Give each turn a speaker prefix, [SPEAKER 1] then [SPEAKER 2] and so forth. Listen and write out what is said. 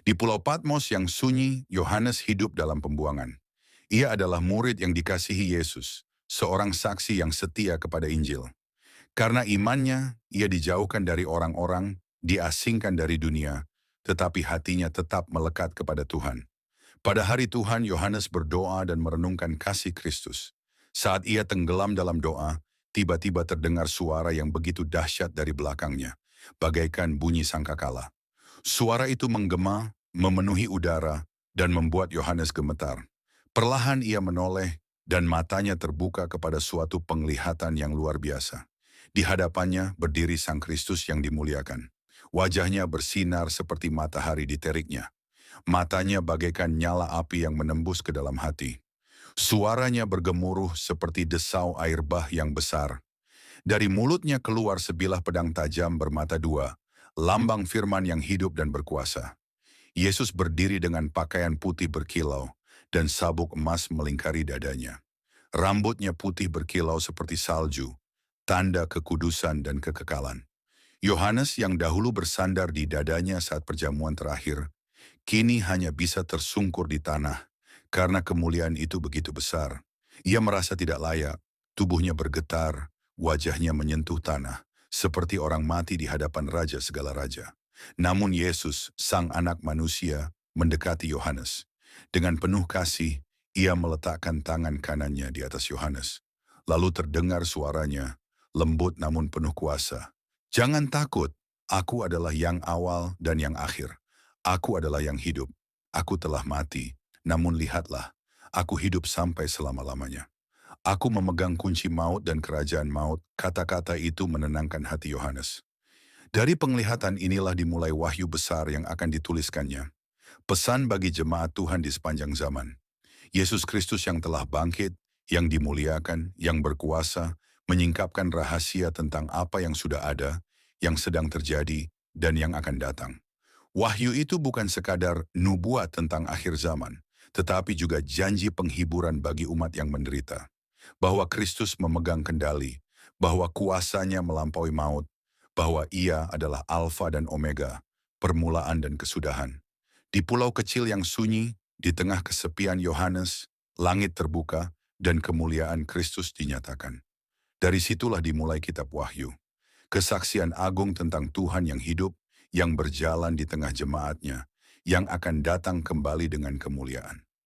[SPEAKER 1] Di Pulau Patmos yang sunyi, Yohanes hidup dalam pembuangan. Ia adalah murid yang dikasihi Yesus, seorang saksi yang setia kepada Injil. Karena imannya, ia dijauhkan dari orang-orang, diasingkan dari dunia, tetapi hatinya tetap melekat kepada Tuhan. Pada hari Tuhan, Yohanes berdoa dan merenungkan kasih Kristus. Saat ia tenggelam dalam doa, tiba-tiba terdengar suara yang begitu dahsyat dari belakangnya, bagaikan bunyi sangkakala. Suara itu menggema, memenuhi udara, dan membuat Yohanes gemetar. Perlahan ia menoleh, dan matanya terbuka kepada suatu penglihatan yang luar biasa. Di hadapannya berdiri Sang Kristus yang dimuliakan. Wajahnya bersinar seperti matahari di teriknya. Matanya bagaikan nyala api yang menembus ke dalam hati. Suaranya bergemuruh seperti desau air bah yang besar. Dari mulutnya keluar sebilah pedang tajam bermata dua, lambang firman yang hidup dan berkuasa. Yesus berdiri dengan pakaian putih berkilau, dan sabuk emas melingkari dadanya. Rambutnya putih berkilau seperti salju, tanda kekudusan dan kekekalan. Yohanes yang dahulu bersandar di dadanya saat perjamuan terakhir, kini hanya bisa tersungkur di tanah, karena kemuliaan itu begitu besar. Ia merasa tidak layak, tubuhnya bergetar, wajahnya menyentuh tanah, seperti orang mati di hadapan Raja segala raja. Namun Yesus, Sang Anak Manusia, mendekati Yohanes. Dengan penuh kasih, ia meletakkan tangan kanannya di atas Yohanes. Lalu terdengar suaranya, lembut namun penuh kuasa. "Jangan takut, aku adalah yang awal dan yang akhir. Aku adalah yang hidup. Aku telah mati, namun lihatlah, aku hidup sampai selama-lamanya. Aku memegang kunci maut dan kerajaan maut." Kata-kata itu menenangkan hati Yohanes. Dari penglihatan inilah dimulai wahyu besar yang akan dituliskannya. Pesan bagi jemaat Tuhan di sepanjang zaman. Yesus Kristus yang telah bangkit, yang dimuliakan, yang berkuasa, menyingkapkan rahasia tentang apa yang sudah ada, yang sedang terjadi, dan yang akan datang. Wahyu itu bukan sekadar nubuat tentang akhir zaman, tetapi juga janji penghiburan bagi umat yang menderita. Bahwa Kristus memegang kendali, bahwa kuasanya melampaui maut, bahwa ia adalah Alfa dan Omega, permulaan dan kesudahan. Di pulau kecil yang sunyi, di tengah kesepian Yohanes, langit terbuka dan kemuliaan Kristus dinyatakan. Dari situlah dimulai kitab Wahyu. Kesaksian agung tentang Tuhan yang hidup, yang berjalan di tengah jemaatnya, yang akan datang kembali dengan kemuliaan.